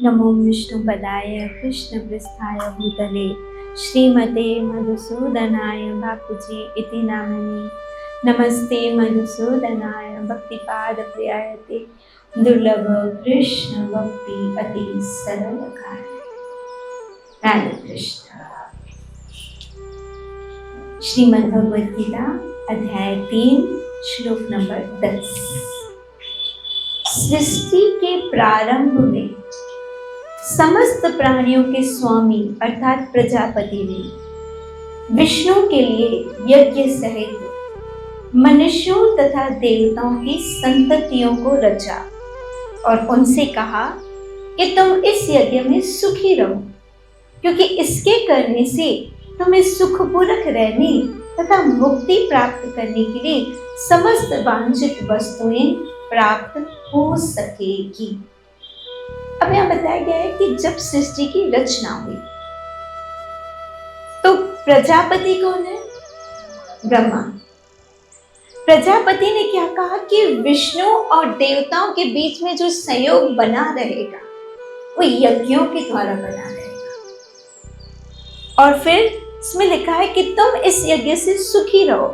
नमो विष्णुपदाय कृष्णपृष्ठाय भूतले श्रीमते मधुसूदनाय बापूजी इति नामनि। नमस्ते मधुसूदनाय भक्तिपादप्रियाय ते दुर्लभ कृष्ण भक्ति अति सरलकाय। राधे कृष्ण। श्रीमद् भगवद गीता अध्याय 3 श्लोक नंबर 10। सृष्टि के प्रारंभ में समस्त प्राणियों के स्वामी अर्थात प्रजापति ने विष्णु के लिए यज्ञ सहित मनुष्यों तथा देवताओं की संततियों को रचा और उनसे कहा कि तुम इस यज्ञ में सुखी रहो, क्योंकि इसके करने से तुम्हें सुखपूर्वक रहने तथा मुक्ति प्राप्त करने के लिए समस्त वांछित वस्तुएं प्राप्त हो सकेगी। अब यहाँ बताया गया है कि जब सृष्टि की रचना हुई तो प्रजापति कौन है? ब्रह्मा। प्रजापति ने क्या कहा कि विष्णु और देवताओं के बीच में जो संयोग बना रहेगा वो यज्ञों के द्वारा बना रहेगा। और फिर इसमें लिखा है कि तुम इस यज्ञ से सुखी रहो,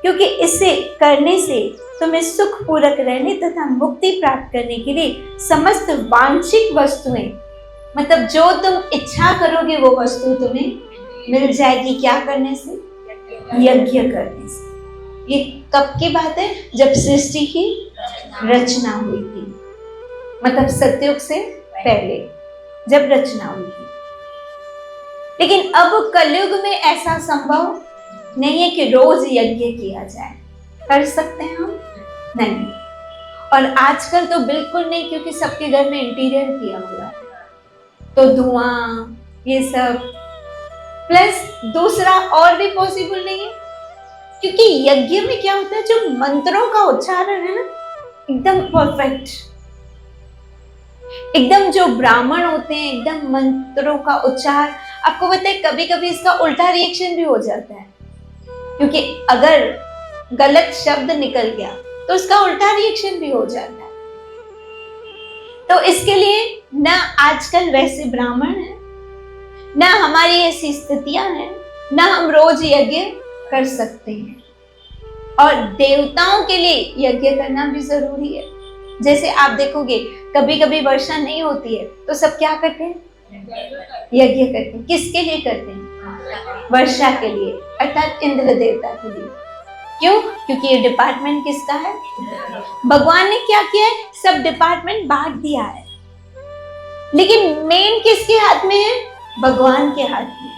क्योंकि इसे करने से तुम्हें सुख पूर्वक रहने तथा मुक्ति प्राप्त करने के लिए समस्त वांछित वस्तुएं, मतलब जो तुम इच्छा करोगे वो वस्तु तुम्हें मिल जाएगी। क्या करने से? यज्ञ करने से। ये कब की बात है? जब सृष्टि की रचना हुई थी, मतलब सतयुग से पहले जब रचना हुई थी। लेकिन अब कलयुग में ऐसा संभव नहीं है कि रोज यज्ञ किया जाए। कर सकते हैं हम? नहीं। और आजकल तो बिल्कुल नहीं, क्योंकि सबके घर में इंटीरियर किया हुआ है, तो धुआं ये सब, प्लस दूसरा और भी पॉसिबल नहीं है, क्योंकि यज्ञ में क्या होता है, जो मंत्रों का उच्चारण है ना, एकदम परफेक्ट, एकदम जो ब्राह्मण होते हैं एकदम मंत्रों का उच्चार। आपको पता है कभी कभी इसका उल्टा रिएक्शन भी हो जाता है, क्योंकि अगर गलत शब्द निकल गया तो उसका उल्टा रिएक्शन भी हो जाता है। तो इसके लिए ना आजकल वैसे ब्राह्मण है, ना हमारी ऐसी स्थितियां हैं, ना हम रोज यज्ञ कर सकते हैं। और देवताओं के लिए यज्ञ करना भी जरूरी है। जैसे आप देखोगे कभी कभी वर्षा नहीं होती है तो सब क्या करते हैं? यज्ञ करते हैं। किसके लिए करते हैं? वर्षा के लिए, अर्थात इंद्र देवता के लिए। क्यों? क्योंकि ये डिपार्टमेंट किसका है? भगवान ने क्या किया है? सब डिपार्टमेंट बांट दिया है, लेकिन मेन किसके हाथ में है? भगवान के हाथ में।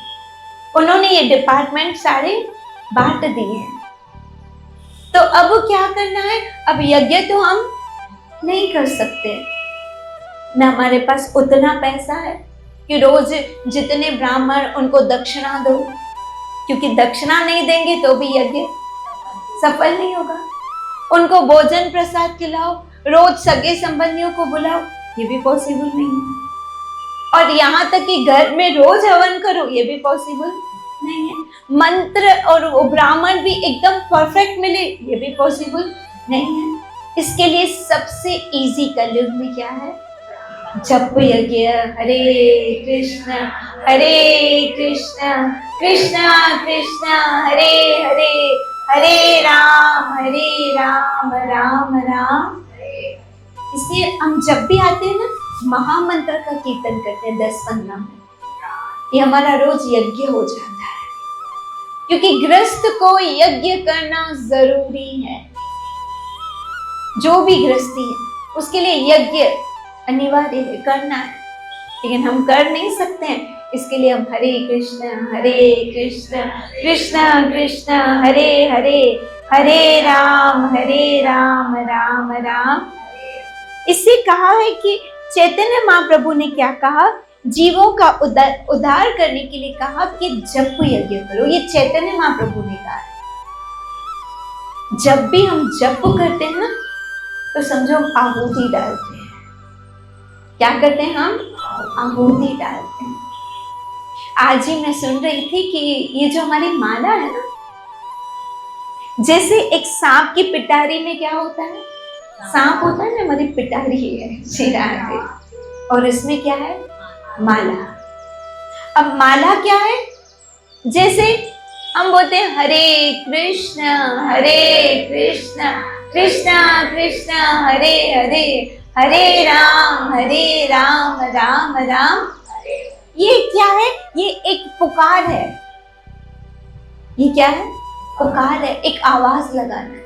उन्होंने ये डिपार्टमेंट सारे बांट दिए हैं। तो अब क्या करना है? अब यज्ञ तो हम नहीं कर सकते, ना हमारे पास उतना पैसा है कि रोज जितने ब्राह्मण उनको दक्षिणा दो, क्योंकि दक्षिणा नहीं देंगे तो भी यज्ञ सफल नहीं होगा। उनको भोजन प्रसाद खिलाओ, रोज सगे संबंधियों को बुलाओ, ये भी पॉसिबल नहीं है। और यहाँ तक कि घर में रोज हवन करो, ये भी पॉसिबल नहीं है। मंत्र और वो ब्राह्मण भी एकदम परफेक्ट मिले, ये भी पॉसिबल नहीं है। इसके लिए सबसे इजी कलयुग में क्या है? जप यज्ञ। हरे कृष्ण कृष्ण कृष्ण हरे हरे, हरे राम राम राम। इसलिए हम जब भी आते हैं ना, महामंत्र का कीर्तन करते हैं 10-15 मिनट, ये हमारा रोज यज्ञ हो जाता है, क्योंकि गृहस्थ को यज्ञ करना जरूरी है। जो भी गृहस्थी है उसके लिए यज्ञ अनिवार्य है, करना है। लेकिन हम कर नहीं सकते हैं, इसके लिए हम हरे कृष्ण कृष्ण कृष्ण हरे हरे, हरे राम राम राम। इससे कहा है कि चैतन्य महाप्रभु ने क्या कहा? जीवों का उद्धार करने के लिए कहा कि जप यज्ञ करो। ये चैतन्य महाप्रभु ने कहा है। जब भी हम जप करते हैं ना, तो समझो हम आहुति डालते हैं। क्या करते हैं? हम आहुति डालते हैं। आज ही मैं सुन रही थी कि ये जो हमारी माला है ना, जैसे एक सांप की पिटारी में क्या होता है? सांप होता है ना, हमारी पिटारी है, चिराग है। और इसमें क्या है? माला। अब माला क्या है? जैसे हम बोलते हैं हरे कृष्ण कृष्ण कृष्ण हरे हरे, हरे राम राम राम। ये क्या है? ये एक पुकार है। ये क्या है? पुकार है, एक आवाज लगाना है।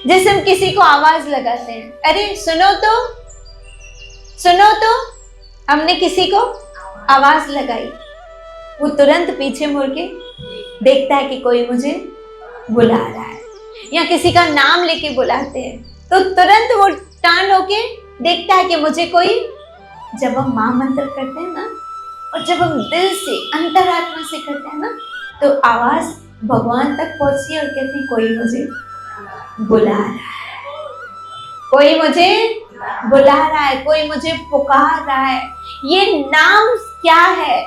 जैसे हम किसी को आवाज लगाते हैं, अरे सुनो तो, सुनो तो। हमने किसी को आवाज लगाई, वो तुरंत पीछे मुड़ के देखता है कि कोई मुझे बुला रहा है। या किसी का नाम लेके बुलाते हैं तो तुरंत वो टर्न होके देखता है कि मुझे कोई, जब हम महामंत्र करते हैं ना, और जब हम दिल से अंतरात्मा से करते हैं ना, तो आवाज भगवान तक पहुंचती है और कहते हैं कोई मुझे बुला रहा है, कोई मुझे बुला रहा है, कोई मुझे पुकार रहा है। ये नाम क्या है?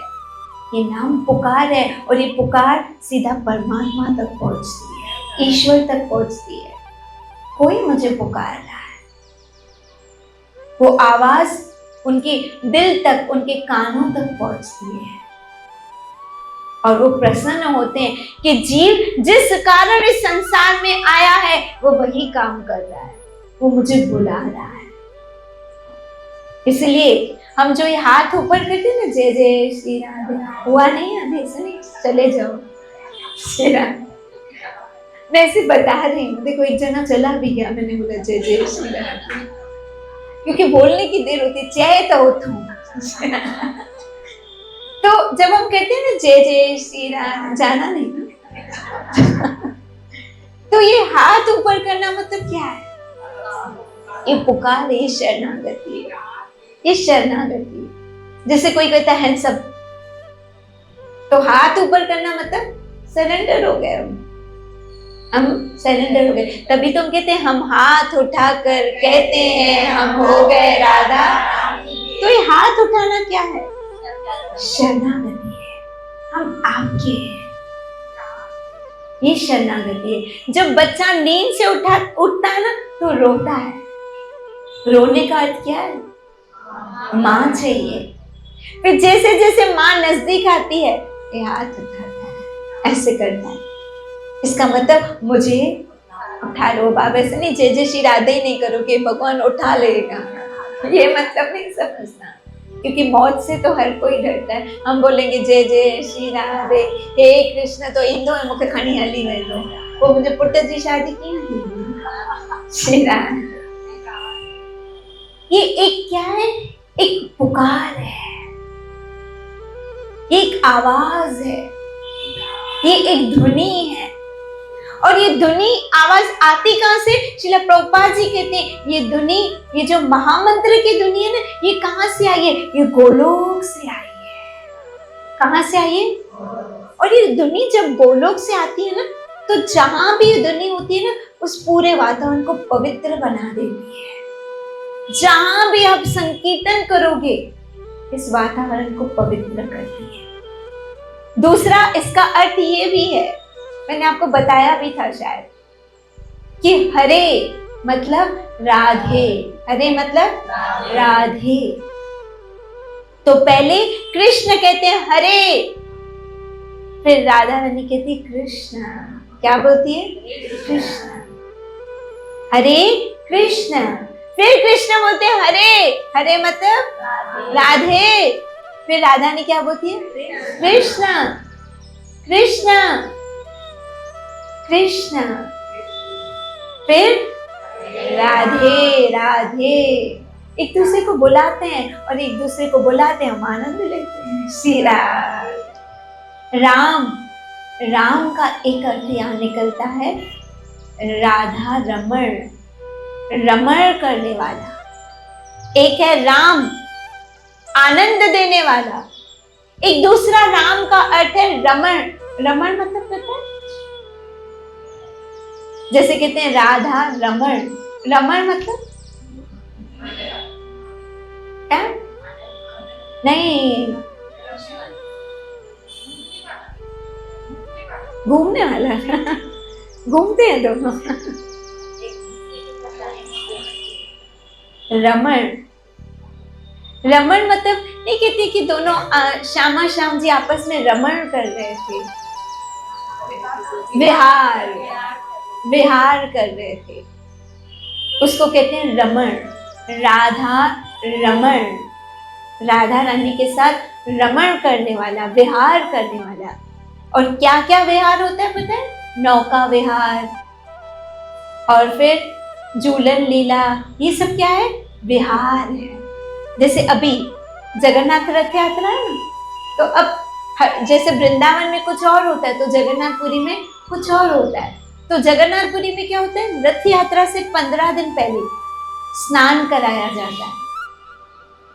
ये नाम पुकार है, और ये पुकार सीधा परमात्मा तक पहुंचती है, ईश्वर तक पहुंचती है। कोई मुझे पुकार रहा है। वो आवाज उनके दिल तक, उनके कानों तक पहुंचती है, और वो प्रसन्न होते हैं कि जीव जिस कारण इस संसार में आया है वो वही काम कर रहा है, वो मुझे बुला रहा है। इसलिए हम जो ये हाथ ऊपर करते हैं ना, जय जय श्री राधे, हुआ नहीं अभी, ऐसा नहीं, चले जाओ श्री राधे। मैं ऐसे बता रही हूँ, देखो एक जना चला भी गया, मैंने बोला जय जय श्री राधे, क्योंकि बोलने की देर होती, जय तो उठूं। तो जब हम कहते हैं ना जय जय श्री राम, जाना नहीं ना। तो ये हाथ ऊपर करना मतलब क्या है? ये पुकार, ये शरणागति है, ये शरणागति। जैसे कोई कहता है सब, तो हाथ ऊपर करना मतलब सरेंडर हो गए, हम सरेंडर हो गए। तभी तुम कहते हैं हम हाथ उठाकर कहते हैं हम हो गए राधा। तो ये हाथ उठाना क्या है? शरणागति है, हम आपके हैं, ये शरणागति है। जब बच्चा नींद से उठता है ना, तो रोता है। रोने का अर्थ क्या है? माँ चाहिए। फिर जैसे जैसे माँ नजदीक आती है, ये हाथ उठाता है, ऐसे करता है। इसका मतलब मुझे उठा लो बाबा, ऐसे नहीं जय जय श्री राधे ही नहीं करोगे, भगवान उठा लेगा, ये मतलब नहीं समझना। क्योंकि मौत से तो हर कोई डरता है। हम बोलेंगे जय जय श्री राधे, हे कृष्ण, तो इंदो है मुखे खणी हली में तो वो मुझे पुट्ट जी शादी की नहीं। श्री राधे, ये एक क्या है? एक पुकार है, एक आवाज है, ये एक ध्वनि है। और ये ध्वनि आवाज आती कहां से? श्रील प्रभुपाद जी कहते हैं ये ध्वनि, ये जो महामंत्र की ध्वनि है ना, ये कहां से आई है? ये गोलोक से आई है। कहां से आई है? और ये ध्वनि जब गोलोक से आती है ना, तो जहां भी ये ध्वनि होती है ना, उस पूरे वातावरण को पवित्र बना देती है। जहां भी आप संकीर्तन करोगे, इस वातावरण को पवित्र करती है। दूसरा इसका अर्थ ये भी है, मैंने आपको बताया भी था शायद, कि हरे मतलब राधे, हरे मतलब राधे। तो पहले कृष्ण कहते हैं हरे, फिर राधा रानी कहती कृष्ण। क्या बोलती है? कृष्ण। हरे कृष्ण, फिर कृष्ण बोलते हैं हरे, हरे मतलब राधे। फिर राधा रानी क्या बोलती है? कृष्ण कृष्ण कृष्ण, फिर राधे राधे। एक दूसरे को बुलाते हैं और एक दूसरे को बुलाते हैं, हम आनंद लेते हैं। श्री राम, राम का एक अर्थ यहाँ निकलता है राधा रमण, रमण करने वाला। एक है राम, आनंद देने वाला। एक दूसरा राम का अर्थ है रमण। रमण मतलब पता है? जैसे कहते हैं राधा रमण, रमण मतलब क्या? नहीं, घूमने वाला। घूमते हैं दोनों। रमण, रमण मतलब नहीं कहती कि दोनों श्यामा श्याम जी आपस में रमण कर रहे थे, विहार विहार कर रहे थे, उसको कहते हैं रमण। राधा रमण, राधा रानी के साथ रमण करने वाला, विहार करने वाला। और क्या क्या विहार होता है पता है? नौका विहार, और फिर झूलन लीला, ये सब क्या है? विहार है। जैसे अभी जगन्नाथ रथ यात्रा है ना, तो अब जैसे वृंदावन में कुछ और होता है तो जगन्नाथपुरी में कुछ और होता है। तो जगन्नाथपुरी में क्या होता है? रथ यात्रा से 15 दिन पहले स्नान कराया जाता है,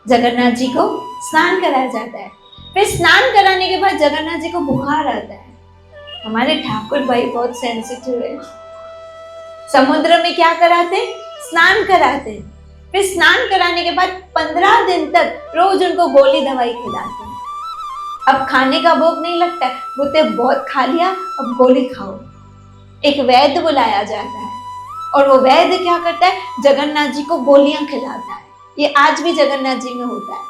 जगन्नाथ जी को स्नान कराया जाता है। फिर स्नान कराने के बाद जगन्नाथ जी को बुखार आता है। हमारे ठाकुर भाई बहुत सेंसिटिव है, समुद्र में क्या कराते? स्नान कराते। फिर स्नान कराने के बाद 15 दिन तक रोज उनको गोली दवाई खिलाते हैं। अब खाने का भोग नहीं लगता है, बोलते बहुत खा लिया अब गोली खाओ। एक वैद्य बुलाया जाता है और वो वैद्य क्या करता है? जगन्नाथ जी को गोलियां खिलाता है। ये आज भी जगन्नाथ जी में होता है।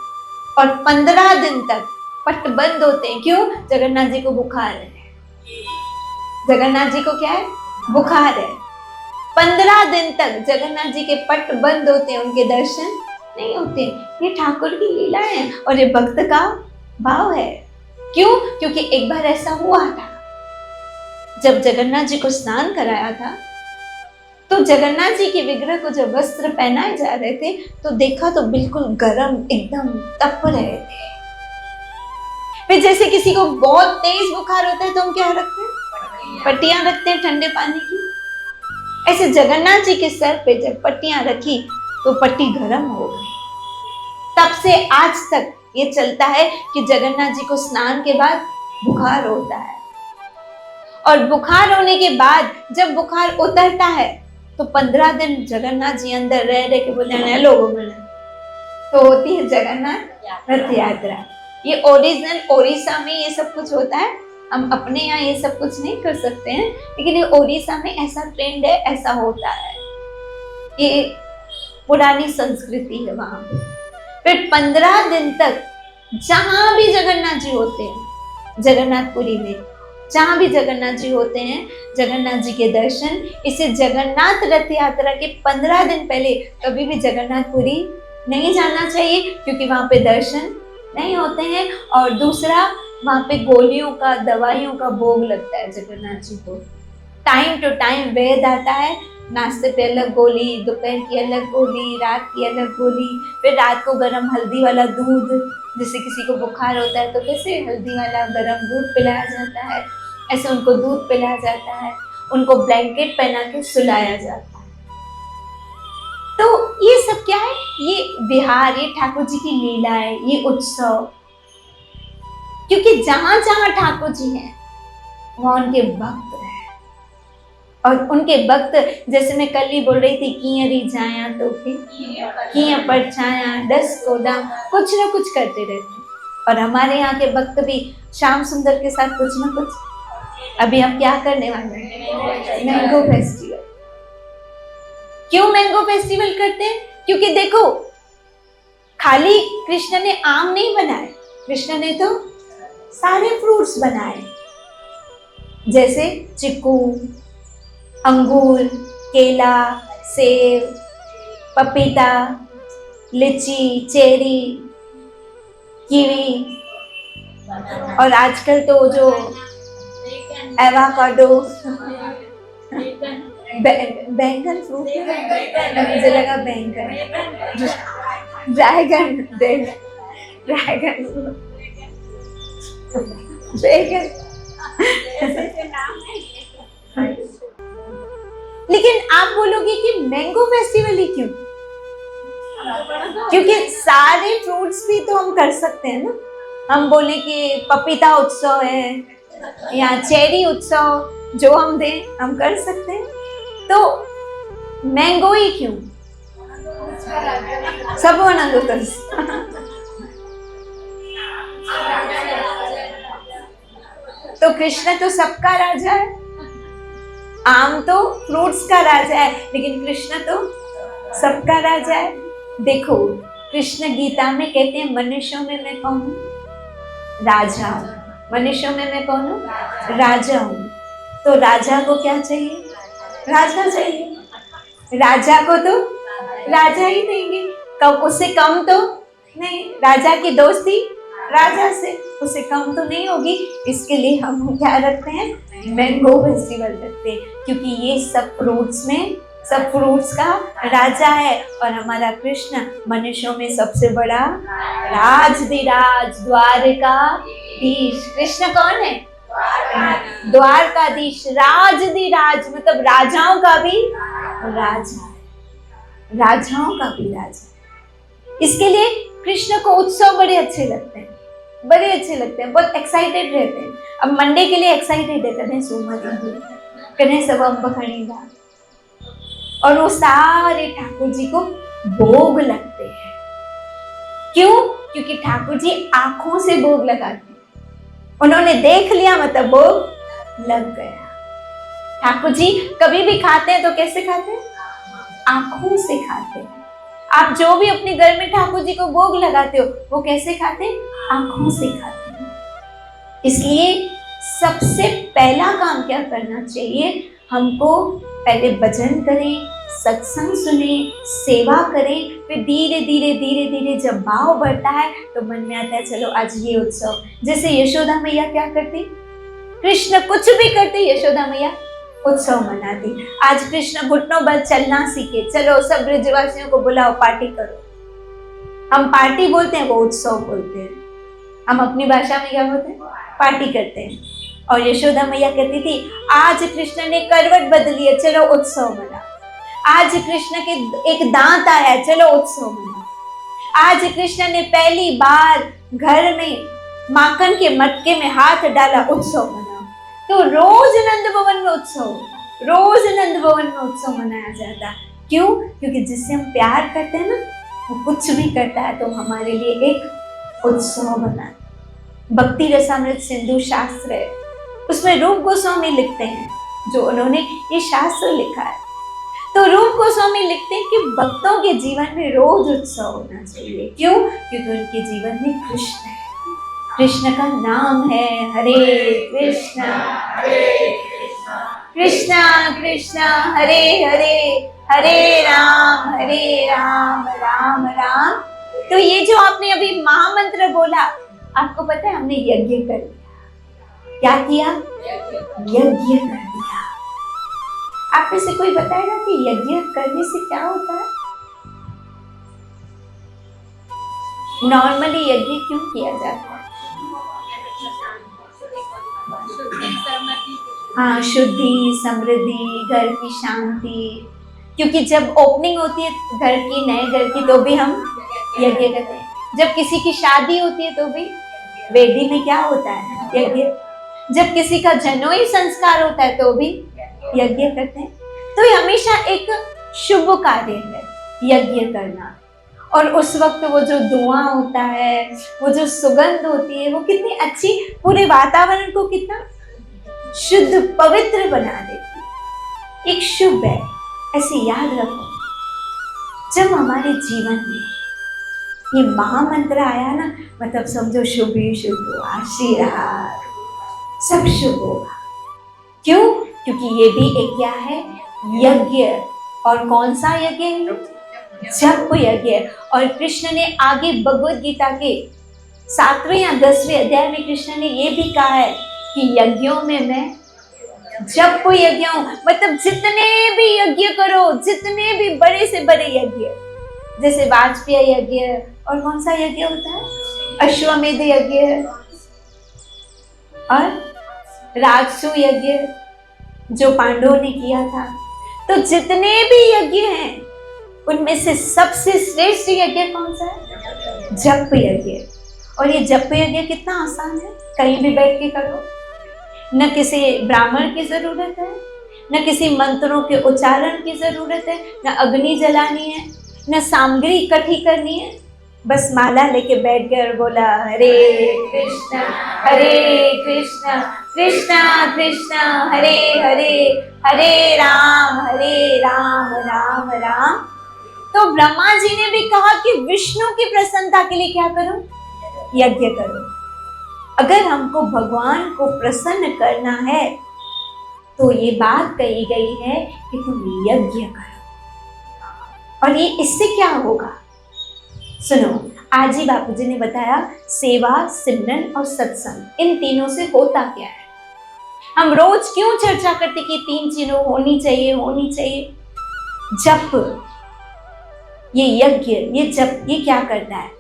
और 15 दिन तक पट बंद होते हैं। क्यों? जगन्नाथ जी को बुखार है। जगन्नाथ जी को क्या है? बुखार है। 15 दिन तक जगन्नाथ जी के पट बंद होते हैं, उनके दर्शन नहीं होते। ये ठाकुर की लीला है और ये भक्त का भाव है। क्यों? क्योंकि एक बार ऐसा हुआ था, जब जगन्नाथ जी को स्नान कराया था तो जगन्नाथ जी के विग्रह को जब वस्त्र पहनाए जा रहे थे तो देखा तो बिल्कुल गर्म, एकदम तप रहे थे। फिर जैसे किसी को बहुत तेज बुखार होता है तो हम क्या रखते हैं? पट्टियां रखते हैं ठंडे पानी की। ऐसे जगन्नाथ जी के सर पे जब पट्टियां रखी तो पट्टी गर्म हो गई। तब से आज तक ये चलता है कि जगन्नाथ जी को स्नान के बाद बुखार होता है, और बुखार होने के बाद जब बुखार उतरता है तो 15 दिन जगन्नाथ जी अंदर रह रहे के बोले लोगों में तो होती है जगन्नाथ रथ यात्रा। ये ओरिजिनल ओडिशा में ये सब कुछ होता है। हम अपने यहाँ ये सब कुछ नहीं कर सकते हैं, लेकिन ये ओडिशा में ऐसा ट्रेंड है, ऐसा होता है। ये पुरानी संस्कृति है वहां पे। फिर 15 दिन तक जहां भी जगन्नाथ जी होते हैं, जगन्नाथपुरी में जहां भी जगन्नाथ जी होते हैं, जगन्नाथ जी के दर्शन, इसे जगन्नाथ रथ यात्रा के 15 दिन पहले कभी भी जगन्नाथपुरी नहीं जाना चाहिए, क्योंकि वहां पे दर्शन नहीं होते हैं। और दूसरा, वहां पे गोलियों का, दवाइयों का भोग लगता है जगन्नाथ जी को। टाइम टू टाइम वेद आता है, नाश्ते पे अलग गोली, दोपहर की अलग गोली, रात की अलग गोली। फिर रात को गरम हल्दी वाला दूध, जैसे किसी को बुखार होता है तो कैसे हल्दी वाला गरम दूध पिलाया जाता है, ऐसे उनको दूध पिलाया जाता है। उनको ब्लैंकेट पहना के सुलाया जाता है। तो ये सब क्या है? ये विहार, ये ठाकुर जी की लीला है, ये उत्सव। क्योंकि जहां जहां ठाकुर जी हैं वहां उनके भक्त हैं, और उनके भक्त, जैसे मैं कल ही बोल रही थी, कियरी जाया तो किया पर छाया, दस को दाम, कुछ ना कुछ करते रहते हैं। और हमारे यहाँ के भक्त भी श्याम सुंदर के साथ कुछ ना कुछ। अभी हम क्या करने वाले हैं? Mango festival. क्यों मैंगो फेस्टिवल करते हैं? क्योंकि देखो, खाली कृष्ण ने आम नहीं बनाए, कृष्ण ने तो सारे फ्रूट्स बनाए, जैसे चिकू, अंगूर, केला, सेब, पपीता, लीची, चेरी, कीवी, और आजकल तो जो एवोकाडो, बैंगन फ्रूट है, मुझे लगा बैंगन, ड्रैगन, ड्रैगन, ड्रैगन। लेकिन आप बोलोगे कि मैंगो फेस्टिवल ही क्यों? क्योंकि सारे फ्रूट्स भी तो हम कर सकते हैं ना। हम बोले कि पपीता उत्सव है या चेरी उत्सव, जो हम दें हम कर सकते हैं। तो मैंगो ही क्यों? सब आनंद होता है। तो कृष्ण तो सबका राजा है। आम तो फ्रूट्स का राजा है, लेकिन कृष्ण तो सबका राजा है। देखो, कृष्ण गीता में कहते हैं मनुष्यों में मैं कौन हूँ? राजा हूँ। मनुष्यों में मैं कौन हूँ? राजा हूँ। तो राजा को क्या चाहिए? राजा चाहिए। राजा को तो राजा ही देंगे, कब उससे कम तो नहीं। राजा की दोस्ती राजा से उससे कम तो नहीं होगी। इसके लिए हम क्या रखते हैं? मैंगो फेस्टिवल रखते हैं, क्योंकि ये सब फ्रूट्स का राजा है। और हमारा कृष्ण मनुष्यों में सबसे बड़ा राजधिराज, द्वारकाधीश। कृष्ण कौन है? द्वारकाधीश, राजधिराज, मतलब राजाओं का भी राजा है, राजाओं का भी राजा। इसके लिए कृष्ण को उत्सव बड़े अच्छे लगते हैं, बड़े अच्छे लगते हैं, बहुत एक्साइटेड रहते हैं। अब मंडे के लिए एक्साइटेड रहते हैं, सोमवार कन्हे सब अम्ब खणीदा, और वो सारे ठाकुर जी को भोग लगते हैं। क्यों? क्योंकि ठाकुर जी आंखों से भोग लगाते हैं। उन्होंने देख लिया मतलब भोग लग गया। ठाकुर जी कभी भी खाते हैं तो कैसे खाते हैं? आंखों से खाते हैं। आप जो भी अपने घर में ठाकुर जी को भोग लगाते हो वो कैसे खाते हैं? आंखों से खाते हैं। इसलिए सबसे पहला काम क्या करना चाहिए? हमको पहले भजन करें, सत्संग सुने, सेवा करें, फिर धीरे धीरे धीरे धीरे जब भाव बढ़ता है तो मन में आता है चलो आज ये उत्सव। जैसे यशोदा मैया क्या करती? कृष्ण कुछ भी करते, यशोदा मैया उत्सव मनाती। आज कृष्ण घुटनों पर चलना सीखे, चलो सब ब्रजवासियों को बुलाओ, पार्टी करो। हम पार्टी बोलते हैं, वो उत्सव बोलते हैं। हम अपनी भाषा में क्या बोलते हैं? पार्टी करते हैं। और यशोदा मैया कहती थी आज कृष्ण ने करवट बदली है, चलो उत्सव मनाओ। आज कृष्ण के एक दांत आया है, चलो उत्सव मनाओ। आज कृष्ण ने पहली बार घर में माखन के मटके में हाथ डाला, उत्सव मनाओ। तो रोज नंद भवन में उत्सव, रोज नंद भवन में उत्सव मनाया जाता। क्यों? क्योंकि जिससे हम प्यार करते हैं ना, वो कुछ भी करता है तो हमारे लिए एक उत्सव बना। भक्ति रसामृत सिंधु शास्त्र है, उसमें रूप गोस्वामी लिखते हैं, जो उन्होंने ये शास्त्र लिखा है। तो रूप गोस्वामी लिखते हैं कि भक्तों के जीवन में रोज उत्सव होना चाहिए। क्यों? क्योंकि उनके जीवन में कृष्ण है, कृष्ण का नाम है हरे कृष्णा कृष्णा कृष्णा हरे हरे, हरे राम राम राम। तो ये जो आपने अभी महामंत्र बोला, आपको पता है हमने यज्ञ कर लिया। क्या किया? यज्ञ कर दिया। आप में से कोई बताएगा कि यज्ञ करने से क्या होता है? नॉर्मली यज्ञ क्यों किया जाता है? हाँ, शुद्धि, समृद्धि, घर की शांति। क्योंकि जब ओपनिंग होती है घर की, नए घर की, तो भी हम यज्ञ करते हैं। जब किसी की शादी होती है तो भी वेदी में क्या होता है? यज्ञ। जब किसी का जनोई संस्कार होता है तो भी यज्ञ करते हैं। तो ये हमेशा एक शुभ कार्य है यज्ञ करना। और उस वक्त वो जो धुआं होता है, वो जो सुगंध होती है, वो कितनी अच्छी पूरे वातावरण को कितना शुद्ध पवित्र बना देती है। एक शुभ है, ऐसे याद रखो। जब हमारे जीवन में ये महामंत्र आया ना, मतलब समझो शुभ ही शुभ, आशीर्वाद सब शुभ होगा। क्यों? क्योंकि ये भी एक क्या है? यज्ञ। और कौन सा यज्ञ है? जप यज्ञ। और कृष्ण ने आगे भगवद गीता के 7वें या 10वें अध्याय में कृष्ण ने ये भी कहा है कि यज्ञों में मैं जप यज्ञ हूं। मतलब जितने भी यज्ञ करो, जितने भी बड़े से बड़े यज्ञ, जैसे वाजपेयी यज्ञ, और कौन सा यज्ञ होता है? अश्वमेध यज्ञ और राजसू यज्ञ जो पांडवों ने किया था। तो जितने भी यज्ञ हैं उनमें से सबसे श्रेष्ठ यज्ञ कौन सा है? जप यज्ञ। और ये जप यज्ञ कितना आसान है, कहीं भी बैठ के करो। न किसी ब्राह्मण की जरूरत है, न किसी मंत्रों के उच्चारण की जरूरत है, न अग्नि जलानी है, न सामग्री इकट्ठी करनी है। बस माला लेके बैठ गए और बोला हरे कृष्णा कृष्णा कृष्णा हरे हरे, हरे राम राम राम। तो ब्रह्मा जी ने भी कहा कि विष्णु की प्रसन्नता के लिए क्या करो? यज्ञ करो। अगर हमको भगवान को प्रसन्न करना है तो ये बात कही गई है कि तुम यज्ञ करो। और ये इससे क्या होगा? सुनो, आज ही बापूजी ने बताया सेवा, सिमरन और सत्संग, इन तीनों से होता क्या है। हम रोज क्यों चर्चा करते कि तीन चीजें होनी चाहिए। जप, ये यज्ञ, ये जप, ये क्या करता है?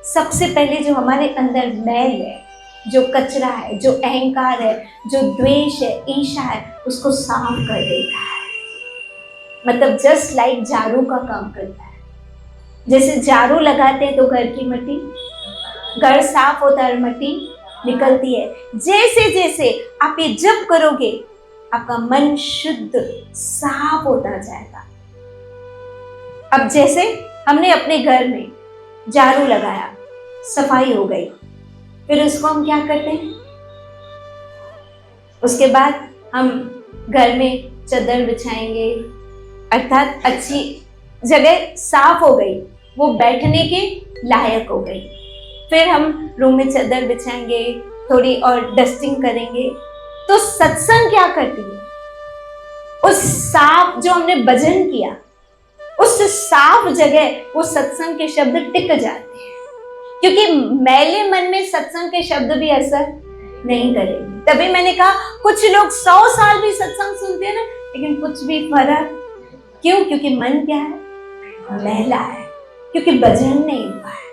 सबसे पहले जो हमारे अंदर मैल है, जो कचरा है, जो अहंकार है, जो द्वेष है, ईर्ष्या है, उसको साफ कर देता है। मतलब जस्ट लाइक झाड़ू का काम करता है। जैसे झाड़ू लगाते हैं तो घर की मिट्टी, घर साफ होता है, मिट्टी निकलती है। जैसे जैसे आप ये जप करोगे आपका मन शुद्ध साफ होता जाएगा। अब जैसे हमने अपने घर में झाड़ू लगाया, सफाई हो गई, फिर उसको हम क्या करते हैं? उसके बाद हम घर में चादर बिछाएंगे, अर्थात अच्छी जगह साफ हो गई, वो बैठने के लायक हो गई। फिर हम रूम में चादर बिछाएंगे, थोड़ी और डस्टिंग करेंगे। तो सत्संग क्या करती है? उस साफ जो हमने भजन किया, उस साफ जगह वो सत्संग के शब्द टिक जाते हैं, क्योंकि मैले मन में सत्संग के शब्द भी असर नहीं करेंगे। तभी मैंने कहा कुछ लोग 100 साल भी सत्संग सुनते हैं ना, लेकिन कुछ भी फर्क क्यों? क्योंकि मन क्या है? मैला है, क्योंकि भजन नहीं हुआ है।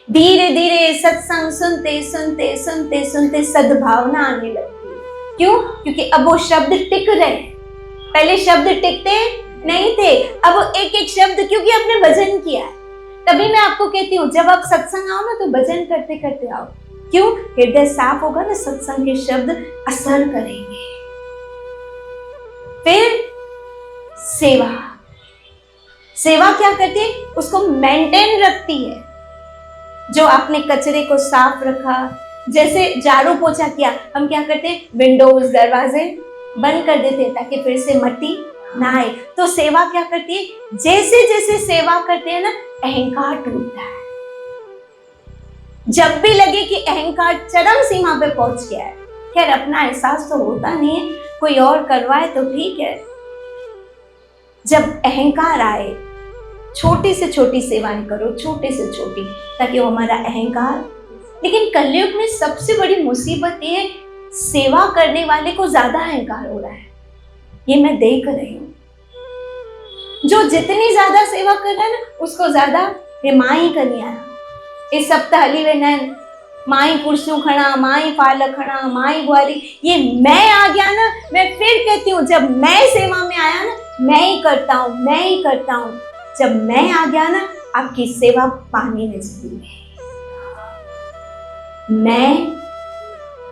धीरे धीरे सत्संग सुनते सुनते सुनते सुनते सद्भावना आने लगती है। क्यों? क्योंकि अब वो शब्द टिक रहे हैं। पहले शब्द टिकते नहीं थे, अब एक एक शब्द, क्योंकि आपने भजन किया है। तभी मैं आपको कहती हूँ जब आप सत्संग आओ ना तो भजन करते करते आओ। क्यों? हृदय साफ होगा ना, सत्संग के शब्द असर करेंगे। फिर सेवा, सेवा क्या करती है? उसको मेंटेन रखती है। जो आपने कचरे को साफ रखा, जैसे झाड़ू पोछा किया, हम क्या करते हैं? विंडोज, दरवाजे बंद कर देते हैं ताकि फिर से मिट्टी ना आए। तो सेवा क्या करती है? जैसे जैसे सेवा करते हैं ना, अहंकार टूटता है। जब भी लगे कि अहंकार चरम सीमा पे पहुंच गया है, खैर अपना एहसास तो होता नहीं है, कोई और करवाए तो ठीक है। जब अहंकार आए, छोटी से छोटी सेवाएं करो, छोटे से छोटी, ताकि वो हमारा अहंकार। लेकिन कलयुग में सबसे बड़ी मुसीबत ये है, सेवा करने वाले को ज्यादा अहंकार हो रहा है। ये मैं देख रही हूँ। जो जितनी ज्यादा सेवा कर रहा है ना, उसको ज्यादा ये माई करनी आया। इस सप्ताह हली वे नैन माई कुर्सियों खड़ा, माई पालक खड़ा, माई ग्वारी, ये मैं आ गया ना। मैं फिर कहती हूँ, जब मैं सेवा में आया ना, मैं ही करता हूँ, मैं ही करता हूँ। जब मैं आ गया ना, आपकी सेवा पानी में चली गई। मैं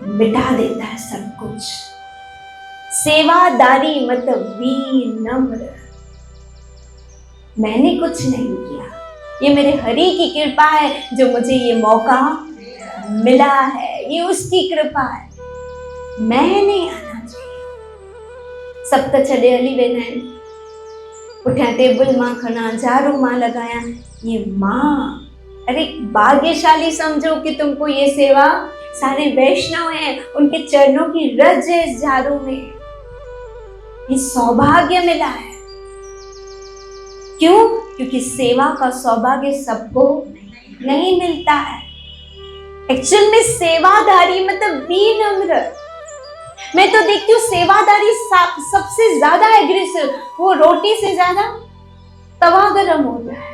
मिटा देता है सब कुछ। सेवादारी मतलब विनम्र। मैंने कुछ नहीं किया, ये मेरे हरि की कृपा है जो मुझे ये मौका मिला है, ये उसकी कृपा है। मैं नहीं आना चाहिए। सब तो चले हली वेन उठा टेबल मां खना, झाड़ू मां लगाया, ये मां। अरे भाग्यशाली समझो कि तुमको ये सेवा, सारे वैष्णव हैं, उनके चरणों की रज है इस झाड़ू में। ये सौभाग्य मिला है। क्यों? क्योंकि सेवा का सौभाग्य सबको नहीं मिलता है। एक्चुअल में सेवादारी मतलब विनम्र। मैं तो देखती हूँ सेवादारी सबसे ज्यादा एग्रेसिव, वो रोटी से ज्यादा तवा गरम होता है।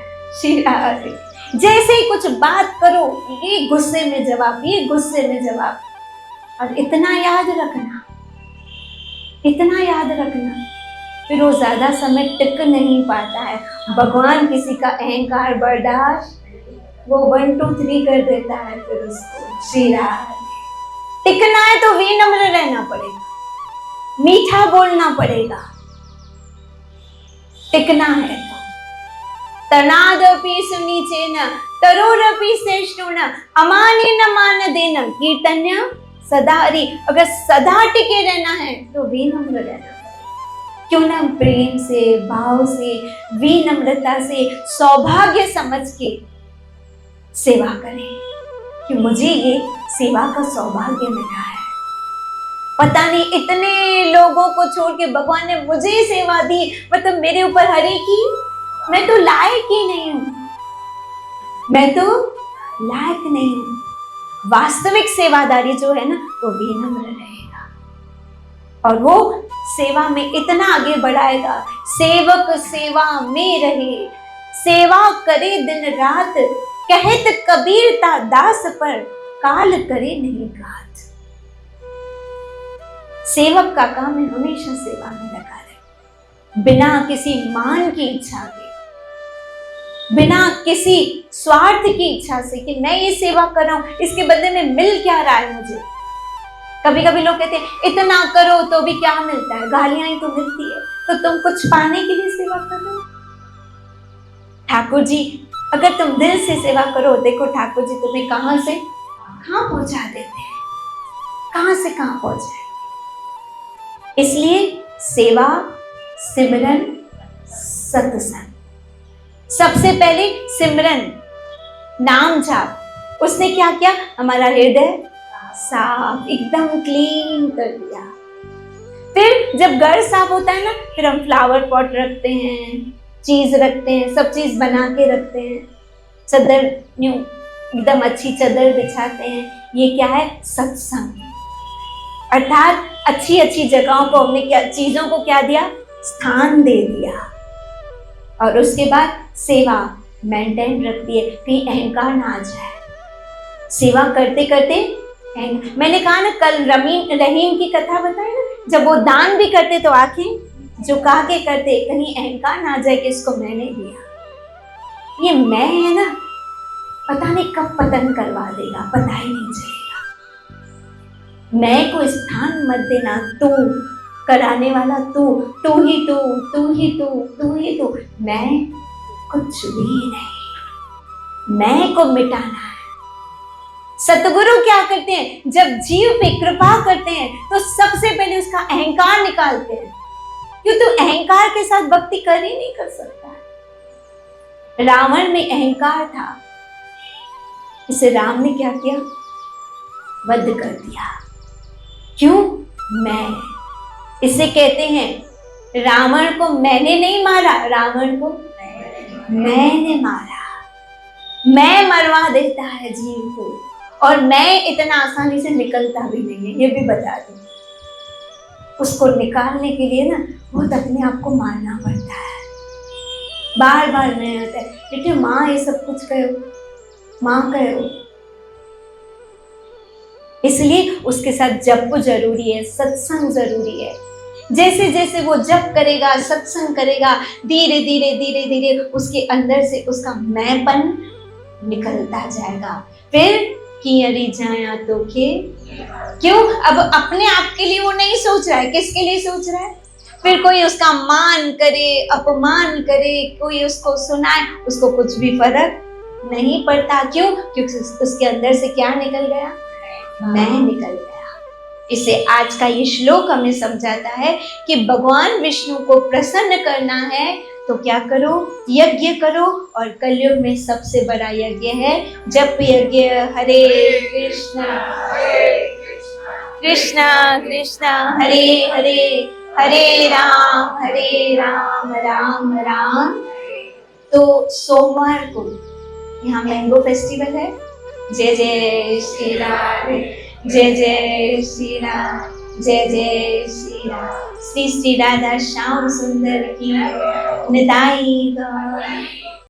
जैसे ही कुछ बात करो, ये गुस्से में जवाब, ये गुस्से में जवाब। और इतना याद रखना, इतना याद रखना, फिर वो ज्यादा समय टिक नहीं पाता है। भगवान किसी का अहंकार बर्दाश्त, वो 1 2 3 कर देता है। फिर उसको श्री राधे। टिकना है तो विनम्र रहना पड़ेगा, मीठा बोलना पड़ेगा। टिकना है तो तनादपि सुनीचेन तरोरपि श्रेष्ठोन अमानेन मानदेन कीर्तन्य सदा हरि। अगर सदा टिके रहना है तो विनम्र रहना। क्यों ना हम प्रेम से, भाव से, विनम्रता से, सौभाग्य समझ के सेवा करें कि मुझे ये सेवा का सौभाग्य मिला है। पता नहीं इतने लोगों को छोड़ के भगवान ने मुझे सेवा दी, मतलब मेरे ऊपर हरे की, मैं तो लायक ही नहीं हूं, मैं तो लायक नहीं हूं। वास्तविक सेवादारी जो है ना वो विनम्र रहेगा और वो सेवा में इतना आगे बढ़ाएगा। सेवक सेवा में रहे, सेवा करे दिन रात, कहत कबीरता दास पर काल करे नहीं घात। सेवक का काम है हमेशा सेवा में लगा रहे, बिना किसी मान की इच्छा के, बिना किसी स्वार्थ की इच्छा से कि मैं ये सेवा कर रहा हूं, इसके बदले में मिल क्या रहा है मुझे। कभी कभी लोग कहते हैं इतना करो तो भी क्या मिलता है, गालियां ही तो मिलती है, तो तुम कुछ पाने के लिए सेवा कर रहे हो। ठाकुर जी अगर तुम दिल से सेवा करो, देखो ठाकुर जी तुम्हें कहां से कहां पहुंचा देते हैं, कहां से कहां पहुंचाए। इसलिए सेवा, सिमरन, सत्संग, सबसे पहले सिमरन, नाम जाप। उसने क्या किया, हमारा हृदय साफ एकदम क्लीन कर दिया। फिर जब घर साफ होता है ना, फिर हम फ्लावर पॉट रखते हैं, चीज रखते हैं, सब चीज बना के रखते हैं, चादर न्यू एकदम अच्छी चादर बिछाते हैं। ये क्या है, सत्संग। अर्थात अच्छी अच्छी जगहों को हमने क्या, चीजों को क्या दिया, स्थान दे दिया। और उसके बाद सेवा मेंटेन रखती है, कहीं अहंकार ना आ जाए। सेवा करते करते मैंने कहा ना कल रहीम की कथा बताई ना, जब वो दान भी करते तो आंखें झुका के करते, कहीं अहंकार ना आ जाए कि इसको मैंने दिया। ये मैं है ना, पता नहीं कब पतन करवा देगा, पता ही नहीं चलेगा। मैं को स्थान मत देना, तू कराने वाला तू, तू ही तू, तू ही तू, तू ही तू। मैं कुछ भी नहीं, मैं को मिटाना है। सतगुरु क्या करते हैं, जब जीव पे कृपा करते हैं तो सबसे पहले उसका अहंकार निकालते हैं, क्यों तो अहंकार के साथ भक्ति कर ही नहीं कर सकता। रावण में अहंकार था, इसे राम ने क्या किया, वध कर दिया। क्यों, मैं, इसे कहते हैं रावण को मैंने नहीं मारा, रावण को मैंने मारा। मैं मरवा देता है जीव को, और मैं इतना आसानी से निकलता भी नहीं है, ये भी बता दूं। उसको निकालने के लिए ना बहुत अपने आप को मारना पड़ता है, बार बार नहीं आता है, लेकिन माँ ये सब कुछ कहो, माँ कहो। इसलिए उसके साथ जप जरूरी है, सत्संग जरूरी है। जैसे जैसे वो जप करेगा, सत्संग करेगा, धीरे धीरे धीरे धीरे उसके अंदर से उसका मैंपन निकलता जाएगा। फिर कियरी जाया तो के, क्यों, अब अपने आप के लिए वो नहीं सोच रहा है, किसके लिए सोच रहा है। फिर कोई उसका मान करे, अपमान करे, कोई उसको सुनाए, उसको कुछ भी फर्क नहीं पड़ता। क्यों, क्योंकि उसके अंदर से क्या निकल गया, मैं निकल गया। इसे आज का ये श्लोक हमें समझाता है कि भगवान विष्णु को प्रसन्न करना है तो क्या करो, यज्ञ करो। और कलयुग में सबसे बड़ा यज्ञ है जप यज्ञ। हरे कृष्णा कृष्णा कृष्णा हरे हरे, हरे राम राम राम। तो सोमवार को यहाँ मैंगो फेस्टिवल है। जय जय श्री राम, जय जय श्री राम, जय जय श्री राम। श्री श्री राधा श्याम सुंदर की निताई गौर।